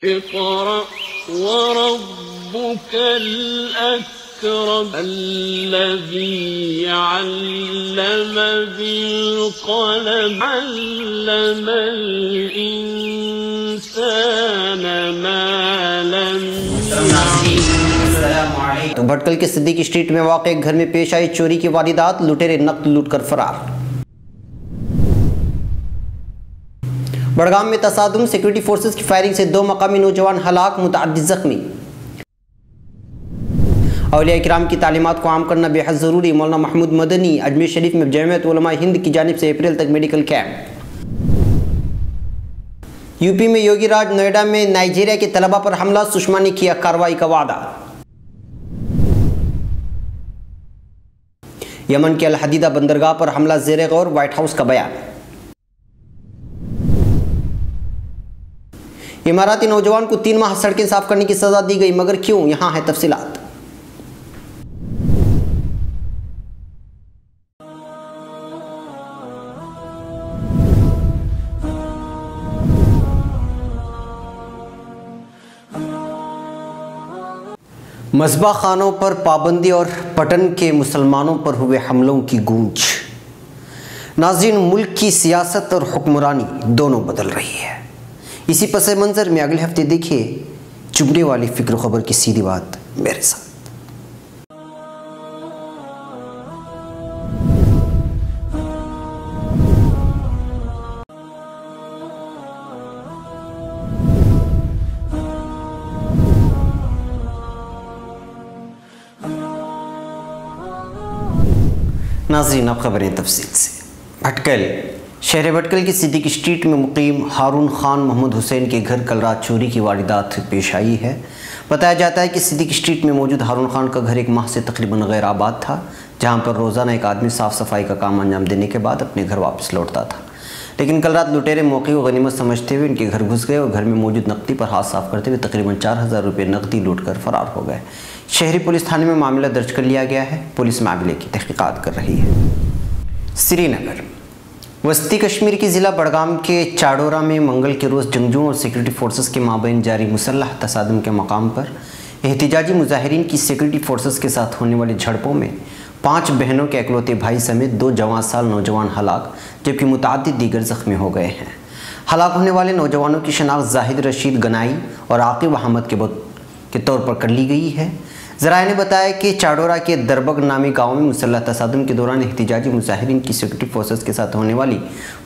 اقرأ وربك الأكرم الذي علم بالقلم علم الإنسان ما لم تو بھٹکل کے صدیق اسٹریٹ میں واقع ایک گھر میں پیش آئی چوری کی واردات، لٹیرے نقد لوٹ کر فرار۔ بڑگام میں تصادم، سیکورٹی فورسز کی فائرنگ سے 2 مقامی نوجوان ہلاک، متعدد زخمی۔ اولیاء کرام کی تعلیمات کو عام کرنا بے حد ضروری، مولانا محمود مدنی۔ اجمیر شریف میں جمعیت علماء ہند کی جانب سے اپریل تک میڈیکل کیمپ۔ یو پی میں یوگی راج، نوئیڈا میں نائجیریا کے طلبہ پر حملہ، سشما نے کیا کارروائی کا وعدہ۔ یمن کے الحدیدہ بندرگاہ پر حملہ زیر غور، وائٹ ہاؤس کا بیان۔ اماراتی نوجوان کو 3 ماہ سڑکیں صاف کرنے کی سزا دی گئی، مگر کیوں؟ یہاں ہے تفصیلات۔ مذبح خانوں پر پابندی اور پٹن کے مسلمانوں پر ہوئے حملوں کی گونج۔ ناظرین، ملک کی سیاست اور حکمرانی دونوں بدل رہی ہے۔ اسی پس منظر میں اگلے ہفتے دیکھیے چبھنے والی فکر و خبر کی سیدھی بات میرے ساتھ۔ ناظرین، اب خبریں تفصیل سے۔ بھٹکل شہر بھٹکل کی صدیق اسٹریٹ میں مقیم ہارون خان محمد حسین کے گھر کل رات چوری کی واردات پیش آئی ہے۔ بتایا جاتا ہے کہ صدیق اسٹریٹ میں موجود ہارون خان کا گھر ایک ماہ سے تقریباً غیر آباد تھا، جہاں پر روزانہ ایک آدمی صاف صفائی کا کام انجام دینے کے بعد اپنے گھر واپس لوٹتا تھا۔ لیکن کل رات لٹیرے موقع کو غنیمت سمجھتے ہوئے ان کے گھر گھس گئے اور گھر میں موجود نقدی پر ہاتھ صاف کرتے ہوئے تقریباً 4000 روپے نقدی لوٹ کر فرار ہو گئے۔ شہری پولیس تھانے میں معاملہ درج کر لیا گیا ہے، پولیس معاملے کی تحقیقات کر رہی ہے۔ سری نگر وسطی کشمیر کی ضلع بڑگام کے چاڑورا میں منگل کے روز جنگجوؤں اور سیکورٹی فورسز کے مابین جاری مسلح تصادم کے مقام پر احتجاجی مظاہرین کی سیکورٹی فورسز کے ساتھ ہونے والی جھڑپوں میں 5 بہنوں کے اکلوتے بھائی سمیت 2 جوان سال نوجوان ہلاک، جبکہ متعدد دیگر زخمی ہو گئے ہیں۔ ہلاک ہونے والے نوجوانوں کی شناخت زاہد رشید گنائی اور عاقب احمد کے طور پر کر لی گئی ہے۔ ذرائع نے بتایا کہ چاڑورا کے دربگ نامی گاؤں میں مسلح تصادم کے دوران احتجاجی مظاہرین کی سیکورٹی فورسز کے ساتھ ہونے والی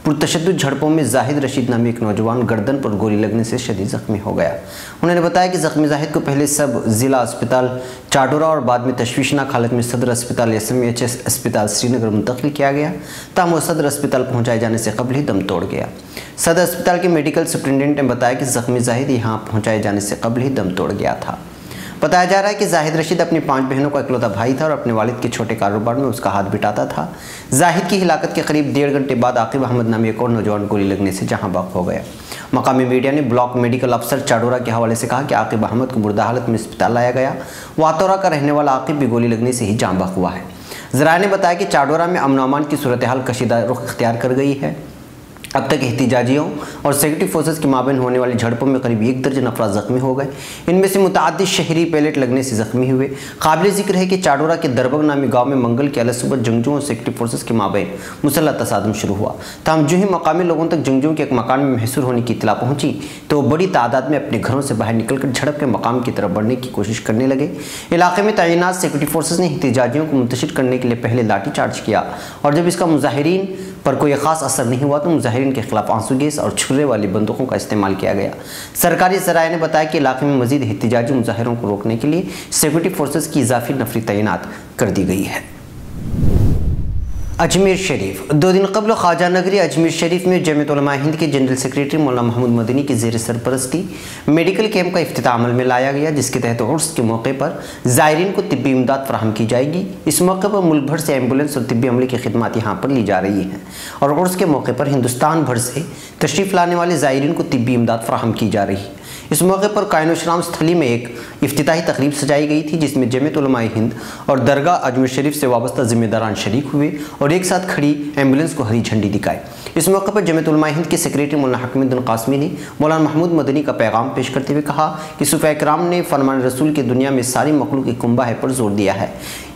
پرتشدد جھڑپوں میں زاہد رشید نامی ایک نوجوان گردن پر گولی لگنے سے شدید زخمی ہو گیا۔ انہوں نے بتایا کہ زخمی زاہد کو پہلے سب ضلع اسپتال چاڑورا اور بعد میں تشویشناک حالت میں صدر اسپتال SMHS اسپتال سری نگر منتقل کیا گیا، تاہم وہ صدر اسپتال پہنچائے جانے سے قبل ہی دم توڑ گیا۔ صدر اسپتال کے میڈیکل سپرنٹینڈنٹ نے بتایا کہ زخمی زاہد یہاں پہنچائے جانے سے قبل ہی دم توڑ گیا تھا۔ بتایا جا رہا ہے کہ زاہد رشید اپنی 5 بہنوں کا اکلوتا بھائی تھا اور اپنے والد کے چھوٹے کاروبار میں اس کا ہاتھ بٹاتا تھا۔ زاہد کی ہلاکت کے قریب 1.5 گھنٹے بعد عاقب احمد نامی ایک اور نوجوان گولی لگنے سے جہاں بحق ہو گیا۔ مقامی میڈیا نے بلاک میڈیکل افسر چاڑورا کے حوالے سے کہا کہ عاقب احمد کو مردہ حالت میں اسپتال لایا گیا۔ واتورا کا رہنے والا عاقب بھی گولی لگنے سے ہی جاں بحق ہوا ہے۔ ذرائع نے بتایا کہ چاڑورا میں امن و امان کی صورتحال کشیدہ رخ اختیار کر گئی ہے۔ اب تک احتجاجیوں اور سیکورٹی فورسز کے مابین ہونے والی جھڑپوں میں قریب 1 درجن افراد زخمی ہو گئے، ان میں سے متعدد شہری پیلیٹ لگنے سے زخمی ہوئے۔ قابل ذکر ہے کہ چاڑورا کے دربگ نامی گاؤں میں منگل کے اعلی صبح جنگجوؤں اور سیکورٹی فورسز کے مابین مسلح تصادم شروع ہوا، تاہم جو ہی مقامی لوگوں تک جنگجوؤں کے ایک مکان میں محصور ہونے کی اطلاع پہنچی تو وہ بڑی تعداد میں اپنے گھروں سے باہر نکل کر جھڑپ کے مقام کی طرف بڑھنے کی کوشش کرنے لگے۔ علاقے میں تعینات سیکورٹی فورسز نے احتجاجیوں کو منتشر کرنے کے لیے پہلے لاٹھی چارج کیا، اور جب اس کا مظاہرین پر کوئی خاص اثر نہیں ہوا تو مظاہرین کے خلاف آنسو گیس اور چھرے والی بندوقوں کا استعمال کیا گیا۔ سرکاری ذرائع نے بتایا کہ علاقے میں مزید احتجاجی مظاہروں کو روکنے کے لیے سیکورٹی فورسز کی اضافی نفری تعینات کر دی گئی ہے۔ اجمیر شریف 2 دن قبل خواجہ نگری اجمیر شریف میں جمعیت علماء ہند کے جنرل سیکریٹری مولانا محمود مدنی کی زیر سرپرستی میڈیکل کیمپ کا افتتاح عمل میں لایا گیا، جس کے تحت عرس کے موقع پر زائرین کو طبی امداد فراہم کی جائے گی۔ اس موقع پر ملک بھر سے ایمبولینس اور طبی عملے کی خدمات یہاں پر لی جا رہی ہیں، اور عرس کے موقع پر ہندوستان بھر سے تشریف لانے والے زائرین کو طبی امداد فراہم کی جا رہی ہے۔ اس موقع پر کائن و شرام ستھلی میں ایک افتتاحی تقریب سجائی گئی تھی جس میں جمعیت علماء ہند اور درگاہ اجمیر شریف سے وابستہ ذمہ داران شریک ہوئے اور ایک ساتھ کھڑی ایمبولینس کو ہری جھنڈی دکھائی۔ اس موقع پر جمعیت علماء ہند کے سیکریٹری مولانا حکیم الدین قاسمی نے مولانا محمود مدنی کا پیغام پیش کرتے ہوئے کہا کہ صوفیاء کرام نے فرمان رسول کے دنیا میں ساری مخلوق کی کنبہ ہے پر زور دیا ہے۔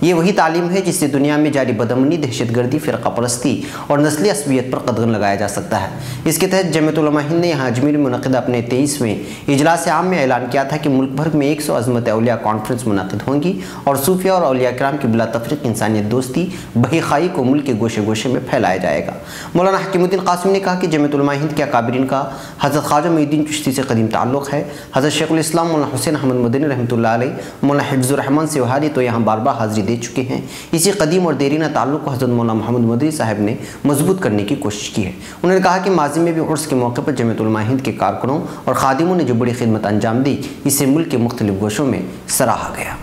یہ وہی تعلیم ہے جس سے دنیا میں جاری بدامنی، دہشت گردی، فرقہ پرستی اور نسلی عصبیت پر قدغن لگایا جا سکتا ہے۔ اس کے تحت جمعیت علماء ہند نے یہاں اجمیر میں منعقدہ اپنے 23ویں اجلاس عام میں اعلان کیا تھا کہ ملک بھر میں 100 عظمت اولیاء کانفرنس منعقد ہوں گی اور صوفیاء اور اولیاء کرام کی بلا تفریق انسانیت دوستی بھائی خائی کو ملک کے گوشے گوشے میں پھیلایا جائے گا۔ مولانا حکیم الدین قاسمی نے کہا کہ جمعیت علماء ہند کے اکابرین کا حضرت خواجہ معین الدین چشتی سے قدیم تعلق ہے۔ حضرت شیخ الاسلام مولانا حسین احمد مدنی رحمۃ اللہ علیہ، مولانا حفظ الرحمان سیوہاری تو یہاں بار بار حاضری دے چکے ہیں۔ اسی قدیم اور دیرینہ تعلق کو حضرت مولانا محمد مدنی صاحب نے مضبوط کرنے کی کوشش کی ہے۔ انہوں نے کہا کہ ماضی میں بھی عرس کے موقع پر جمعیت علماء ہند کے کارکنوں اور خادموں نے جو بڑی خدمت انجام دی، اسے ملک کے مختلف گوشوں میں سراہا گیا۔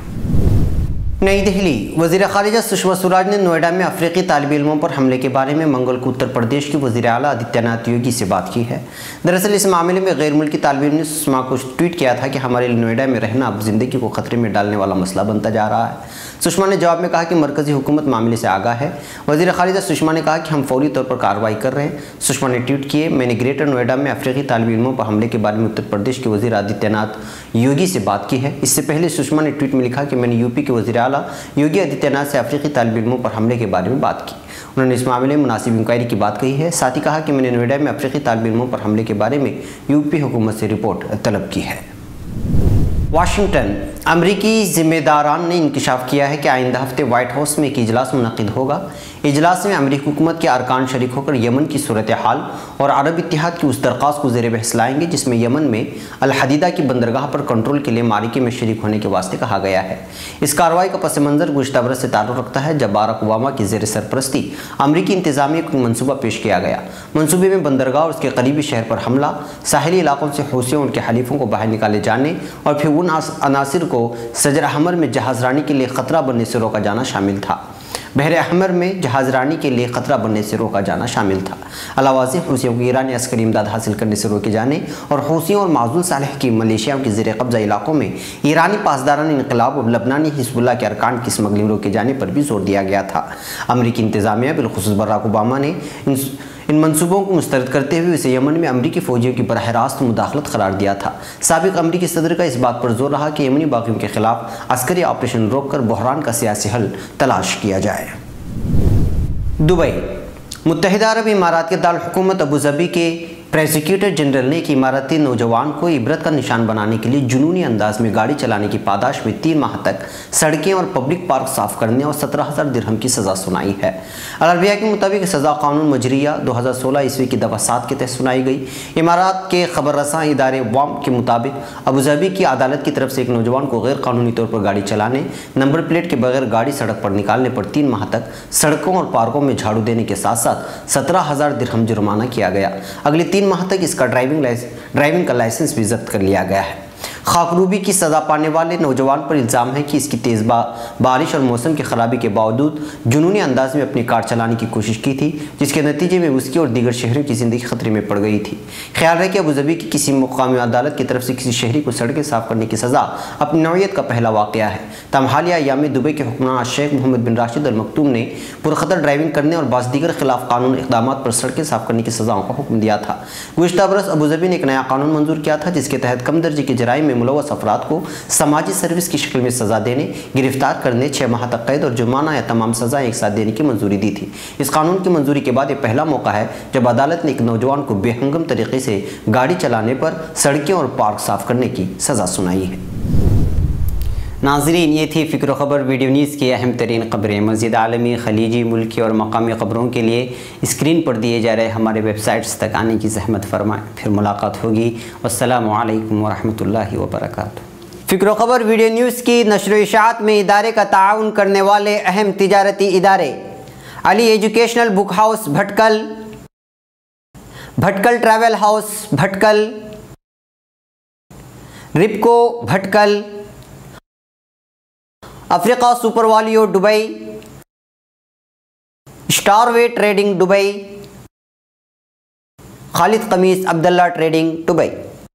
نئی دہلی، وزیر خارجہ سشما سوراج نے نوئیڈا میں افریقی طالب علموں پر حملے کے بارے میں منگل کو اتر پردیش کے وزیر اعلیٰ آدتیہ ناتھ یوگی سے بات کی ہے۔ دراصل اس معاملے میں غیر ملکی طالب علم نے سشما کو ٹویٹ کیا تھا کہ ہمارے لیے نوئیڈا میں رہنا اب زندگی کو خطرے میں ڈالنے والا مسئلہ بنتا جا رہا ہے۔ سشما نے جواب میں کہا کہ مرکزی حکومت معاملے سے آگاہ ہے۔ وزیر خارجہ سشما نے کہا کہ ہم فوری طور پر کارروائی کر رہے ہیں۔ سشما نے ٹویٹ کیے، میں نے گریٹر نوئیڈا میں افریقی طالب علموں پر حملے کے بارے میں اتر پردیش کے وزیر آدتیہ ناتھ یوگی سے بات کی ہے۔ اس سے پہلے سشما نے ٹویٹ میں لکھا کہ میں نے یوپی کے وزیر اعلیٰ یوگی آدتیہ ناتھ سے افریقی طالب علموں پر حملے کے بارے میں بات کی۔ انہوں نے اس معاملے میں مناسب انکوائری کی بات کہی ہے۔ ساتھ ہی کہا کہ میں نے نوئیڈا میں افریقی طالب علموں پر حملے کے بارے میں یوپی حکومت سے رپورٹ طلب کی ہے۔ واشنگٹن، امریکی ذمہ داران نے انکشاف کیا ہے کہ آئندہ ہفتے وائٹ ہاؤس میں ایک اجلاس منعقد ہوگا۔ اجلاس میں امریکی حکومت کے ارکان شریک ہو کر یمن کی صورتحال اور عرب اتحاد کی اس درخواست کو زیر بحث لائیں گے جس میں یمن میں الحدیدہ کی بندرگاہ پر کنٹرول کے لیے معرکے میں شریک ہونے کے واسطے کہا گیا ہے۔ اس کارروائی کا پس منظر گزشتہ برس سے تعلق رکھتا ہے جب باراک اوباما کی زیر سرپرستی امریکی انتظامیہ کو منصوبہ پیش کیا گیا۔ منصوبے میں بندرگاہ اور اس کے قریبی شہر پر حملہ، ساحلی علاقوں سے حوثیوں اور ان کے حلیفوں کو باہر نکالے جانے اور پھر ان عناصر کو سجر احمر میں جہاز رانی کے لیے خطرہ بننے سے روکا جانا شامل تھا۔ بحر احمر میں جہاز رانی کے لیے خطرہ بننے سے روکا جانا شامل تھا۔ علاوہ سے حوثیوں کو ایرانی عسکری امداد حاصل کرنے سے روکے جانے اور حوثیوں اور معزول صالح کی ملیشیاؤں کے زیر قبضہ علاقوں میں ایرانی پاسداران انقلاب اور لبنانی حزب اللہ کے ارکان کی اسمگلنگ روکے جانے پر بھی زور دیا گیا تھا۔ امریکی انتظامیہ بالخصوص باراک اوباما نے ان منصوبوں کو مسترد کرتے ہوئے اسے یمن میں امریکی فوجیوں کی براہ راست مداخلت قرار دیا تھا۔ سابق امریکی صدر کا اس بات پر زور رہا کہ یمنی باغیوں کے خلاف عسکری آپریشن روک کر بحران کا سیاسی حل تلاش کیا جائے۔ دبئی، متحدہ عرب امارات کے دارالحکومت ابوظہبی کے پروسیکیوٹر جنرل نے ایک اماراتی نوجوان کو عبرت کا نشان بنانے کے لیے جنونی انداز میں گاڑی چلانے کی پاداش میں 3 ماہ تک سڑکیں اور پبلک پارک صاف کرنے اور 17,000 درہم کی سزا سنائی ہے۔ العربیہ کے مطابق سزا قانون مجریہ 2016 عیسوی کی دفعہ 7 کے تحت سنائی گئی۔ امارات کے خبر رساں ادارے وام کے مطابق ابوظہبی کی عدالت کی طرف سے ایک نوجوان کو غیر قانونی طور پر گاڑی چلانے، نمبر پلیٹ کے بغیر گاڑی سڑک پر نکالنے پر 3 ماہ تک سڑکوں اور پارکوں میں جھاڑو دینے کے ساتھ ساتھ 17,000 درہم جرمانہ کیا گیا۔ اگلے 3 ماہ تک اس کا ڈرائیونگ کا لائسنس بھی ضبط کر لیا گیا ہے۔ خاکروبی کی سزا پانے والے نوجوان پر الزام ہے کہ اس کی تیز بارش اور موسم کی خرابی کے باوجود جنونی انداز میں اپنی کار چلانے کی کوشش کی تھی جس کے نتیجے میں اس کی اور دیگر شہریوں کی زندگی خطرے میں پڑ گئی تھی۔ خیال ہے کہ ابوظہبی کی کسی مقامی عدالت کی طرف سے کسی شہری کو سڑکیں صاف کرنے کی سزا اپنی نوعیت کا پہلا واقعہ ہے۔ تاہم حالیہ ایام میں دبئی کے حکمران شیخ محمد بن راشد المکتوم نے پرخطر ڈرائیونگ کرنے اور بعض دیگر خلاف قانون اقدامات پر سڑکیں صاف کرنے کی سزاؤں کا حکم دیا تھا۔ گزشتہ برس ابوظہبی نے ایک نیا قانون منظور کیا تھا جس کے تحت کم درجے کے جرائم میں ملوث افراد کو سماجی سروس کی شکل میں سزا دینے، گرفتار کرنے، 6 ماہ تک قید اور جرمانہ یا تمام سزائیں ایک ساتھ دینے کی منظوری دی تھی۔ اس قانون کی منظوری کے بعد یہ پہلا موقع ہے جب عدالت نے ایک نوجوان کو بے ہنگم طریقے سے گاڑی چلانے پر سڑکیں اور پارک صاف کرنے کی سزا سنائی ہے۔ ناظرین، یہ تھی فکر و خبر ویڈیو نیوز کی اہم ترین خبریں۔ مزید عالمی، خلیجی، ملکی اور مقامی خبروں کے لیے اسکرین پر دیے جا رہے ہمارے ویب سائٹس تک آنے کی زحمت فرمائیں۔ پھر ملاقات ہوگی۔ والسلام علیکم ورحمۃ اللہ وبرکاتہ۔ فکر و خبر ویڈیو نیوز کی نشر و اشاعت میں ادارے کا تعاون کرنے والے اہم تجارتی ادارے: علی educational book house بھٹکل، بھٹکل travel house بھٹکل، رپکو بھٹکل، افریقہ سپر والیو دبئی، اسٹار وے ٹریڈنگ دبئی، خالد قمیص عبداللہ ٹریڈنگ دبئی۔